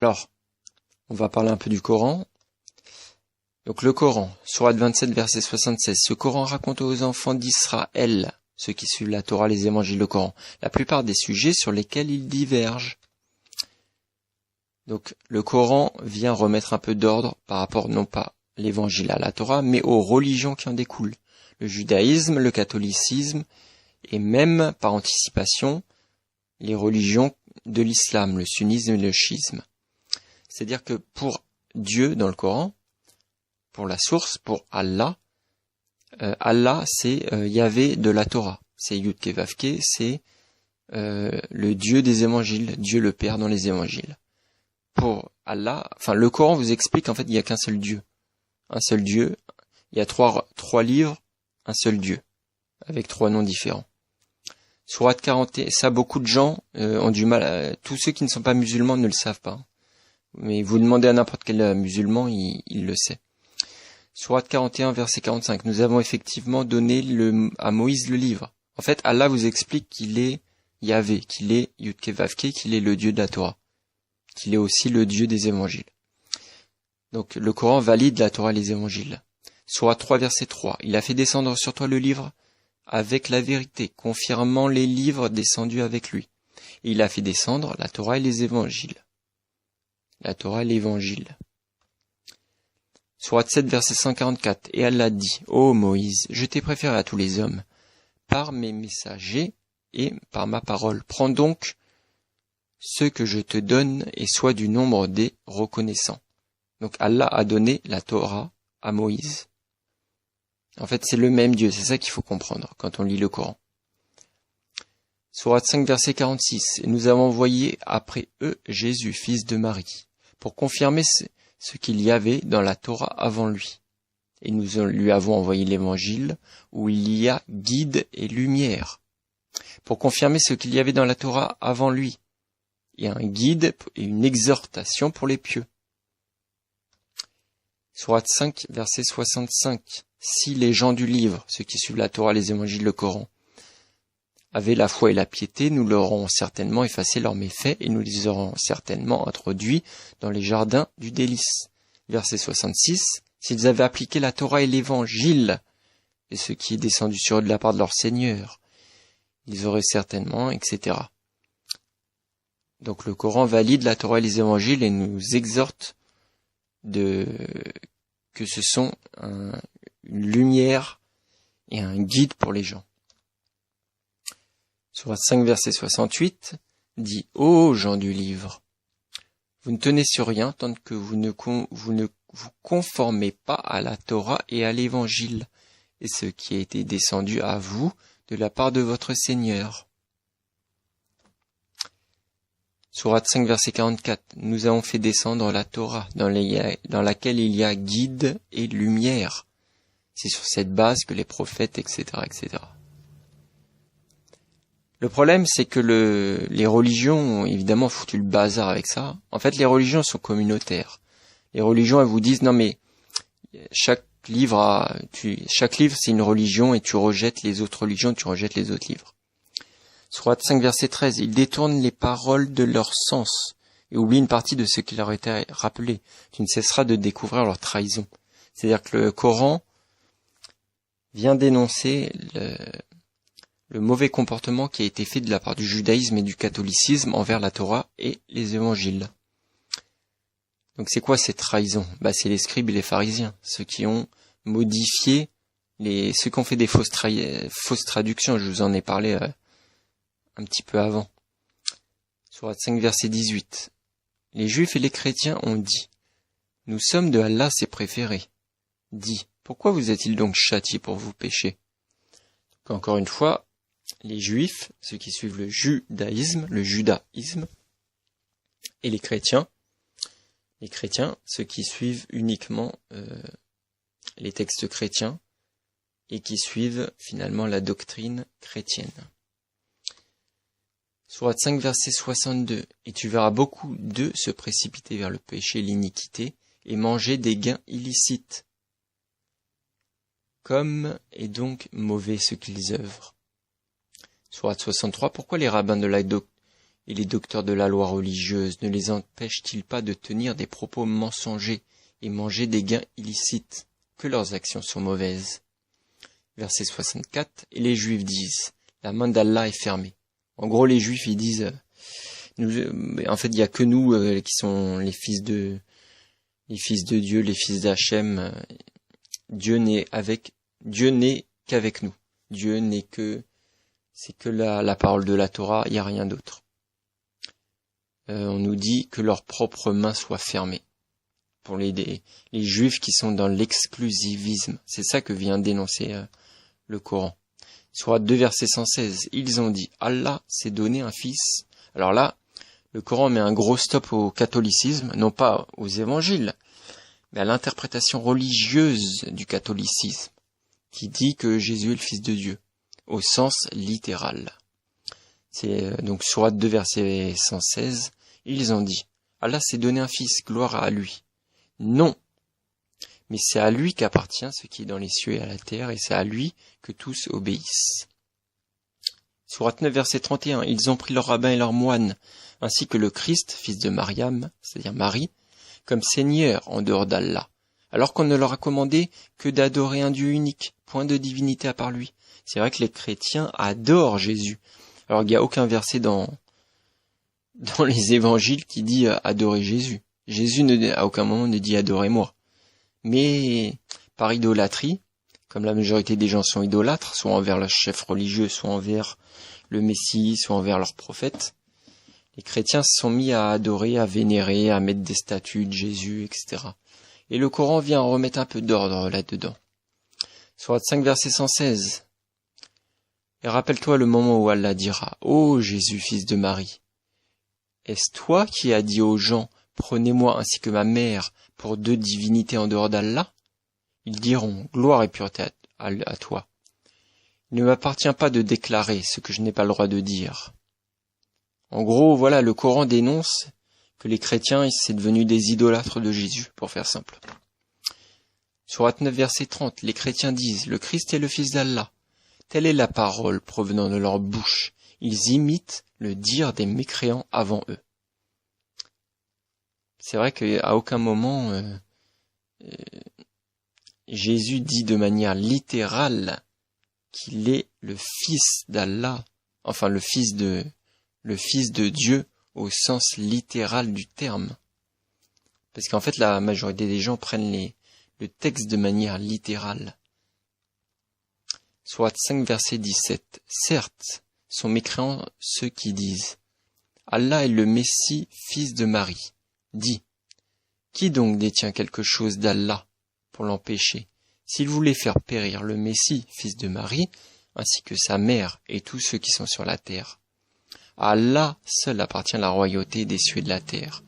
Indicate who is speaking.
Speaker 1: Alors, on va parler un peu du Coran. Donc le Coran, sourate 27, verset 76. Ce Coran raconte aux enfants d'Israël, ceux qui suivent la Torah, les évangiles, le Coran, la plupart des sujets sur lesquels ils divergent. Donc le Coran vient remettre un peu d'ordre par rapport non pas l'évangile à la Torah, mais aux religions qui en découlent. Le judaïsme, le catholicisme et même, par anticipation, les religions de l'islam, le sunnisme et le chiisme. C'est-à-dire que pour Dieu dans le Coran, pour la source, pour Allah, Allah c'est Yahvé de la Torah, c'est Yud-Ké Vav-Ké, c'est le Dieu des évangiles, Dieu le Père dans les évangiles. Pour Allah, enfin le Coran vous explique en fait il n'y a qu'un seul Dieu, il y a trois livres, un seul Dieu, avec trois noms différents. Sourate 41, ça beaucoup de gens ont du mal, tous ceux qui ne sont pas musulmans ne le savent pas, mais vous demandez à n'importe quel musulman, il le sait. Sourate 41, verset 45, nous avons effectivement donné à Moïse le livre. En fait, Allah vous explique qu'il est Yahvé, qu'il est Yud-Ké Vav-Ké, qu'il est le Dieu de la Torah, qu'il est aussi le Dieu des évangiles. Donc le Coran valide la Torah et les évangiles. Sourate 3, verset 3, il a fait descendre sur toi le livre avec la vérité, confirmant les livres descendus avec lui. Et il a fait descendre la Torah et les évangiles. La Torah et l'évangile. Sourate 7, verset 144, et Allah dit, ô Moïse, je t'ai préféré à tous les hommes, par mes messagers et par ma parole. Prends donc ce que je te donne et sois du nombre des reconnaissants. Donc Allah a donné la Torah à Moïse. En fait, c'est le même Dieu, c'est ça qu'il faut comprendre quand on lit le Coran. Sourate 5, verset 46, et nous avons envoyé après eux Jésus, fils de Marie, pour confirmer ce qu'il y avait dans la Torah avant lui. Et nous lui avons envoyé l'évangile où il y a guide et lumière. Pour confirmer ce qu'il y avait dans la Torah avant lui. Il y a un guide et une exhortation pour les pieux. Sourate 5, verset 65. Si les gens du livre, ceux qui suivent la Torah, les évangiles, le Coran, avaient la foi et la piété, nous leur aurons certainement effacé leurs méfaits et nous les aurons certainement introduits dans les jardins du délice. Verset 66. S'ils avaient appliqué la Torah et l'évangile, et ce qui est descendu sur eux de la part de leur Seigneur, ils auraient certainement, etc. Donc le Coran valide la Torah et les évangiles et nous exhorte que ce sont une lumière et un guide pour les gens. Sourate 5, verset 68 dit « Ô gens du livre, vous ne tenez sur rien tant que vous ne vous conformez pas à la Torah et à l'Évangile, et ce qui a été descendu à vous de la part de votre Seigneur. » Sourate 5, verset 44. Nous avons fait descendre la Torah, dans laquelle il y a guide et lumière. C'est sur cette base que les prophètes, etc., etc. Le problème, c'est que les religions ont évidemment foutu le bazar avec ça. En fait, les religions sont communautaires. Les religions, elles vous disent, non mais, chaque livre c'est une religion et tu rejettes les autres religions, tu rejettes les autres livres. Sourate 5, verset 13, ils détournent les paroles de leur sens et oublient une partie de ce qui leur était rappelé. Tu ne cesseras de découvrir leur trahison. C'est-à-dire que le Coran vient dénoncer le mauvais comportement qui a été fait de la part du judaïsme et du catholicisme envers la Torah et les évangiles. Donc c'est quoi cette trahison ? C'est les scribes et les pharisiens, ceux qui ont modifié, ceux qui ont fait des fausses traductions, je vous en ai parlé un petit peu avant. Sourate 5, verset 18. Les Juifs et les chrétiens ont dit, « Nous sommes de Allah ses préférés. » Dit, « Pourquoi vous êtes-il donc châtiés pour vos péchés ?» Donc, encore une fois, les Juifs, ceux qui suivent le judaïsme, et les chrétiens, ceux qui suivent uniquement les textes chrétiens et qui suivent finalement la doctrine chrétienne. Sourate 5, verset 62. Et tu verras beaucoup d'eux se précipiter vers le péché et l'iniquité et manger des gains illicites. Comme est donc mauvais ce qu'ils œuvrent. Sourate 63. Pourquoi les rabbins de la Et les docteurs de la loi religieuse ne les empêchent-ils pas de tenir des propos mensongers et manger des gains illicites, que leurs actions sont mauvaises? Verset 64, et les Juifs disent, la main d'Allah est fermée. En gros, les Juifs, ils disent, en fait, il n'y a que nous qui sont les fils de Dieu, les fils d'Hachem. Dieu n'est qu'avec nous. C'est que la parole de la Torah, il n'y a rien d'autre. On nous dit que leurs propres mains soient fermées. Pour les Juifs qui sont dans l'exclusivisme. C'est ça que vient dénoncer le Coran. Sourate 2, verset 116. Ils ont dit, Allah s'est donné un fils. Alors là, le Coran met un gros stop au catholicisme, non pas aux évangiles, mais à l'interprétation religieuse du catholicisme, qui dit que Jésus est le Fils de Dieu, au sens littéral. C'est donc Sourate 2, verset 116. Ils ont dit, Allah s'est donné un fils, gloire à lui. Non, mais c'est à lui qu'appartient ce qui est dans les cieux et à la terre, et c'est à lui que tous obéissent. Sourate 9, verset 31, ils ont pris leurs rabbins et leurs moines, ainsi que le Christ, fils de Mariam, c'est-à-dire Marie, comme Seigneur en dehors d'Allah, alors qu'on ne leur a commandé que d'adorer un Dieu unique, point de divinité à part lui. C'est vrai que les chrétiens adorent Jésus. Alors il n'y a aucun verset dans les évangiles qui dit adorer Jésus. Jésus à aucun moment ne dit adorez-moi. Mais par idolâtrie, comme la majorité des gens sont idolâtres, soit envers leur chef religieux, soit envers le Messie, soit envers leur prophète, les chrétiens se sont mis à adorer, à vénérer, à mettre des statues de Jésus, etc. Et le Coran vient remettre un peu d'ordre là-dedans. Sourate 5, verset 116. Et rappelle-toi le moment où Allah dira, « Ô Jésus, fils de Marie, est-ce toi qui as dit aux gens, prenez-moi ainsi que ma mère pour deux divinités en dehors d'Allah? Ils diront, gloire et pureté à toi. Il ne m'appartient pas de déclarer ce que je n'ai pas le droit de dire. » En gros, voilà, le Coran dénonce que les chrétiens, c'est devenu des idolâtres de Jésus, pour faire simple. Sourate 9, verset 30, les chrétiens disent, le Christ est le fils d'Allah. Telle est la parole provenant de leur bouche. Ils imitent le dire des mécréants avant eux. C'est vrai qu'à aucun moment, Jésus dit de manière littérale qu'il est le fils d'Allah, enfin le fils de Dieu au sens littéral du terme. Parce qu'en fait, la majorité des gens prennent le texte de manière littérale. Sourate 5, verset 17. Certes, sont mécréants ceux qui disent « Allah est le Messie, fils de Marie ». Dit « Qui donc détient quelque chose d'Allah pour l'empêcher? S'il voulait faire périr le Messie, fils de Marie, ainsi que sa mère et tous ceux qui sont sur la terre. À Allah seul appartient la royauté des cieux et de la terre.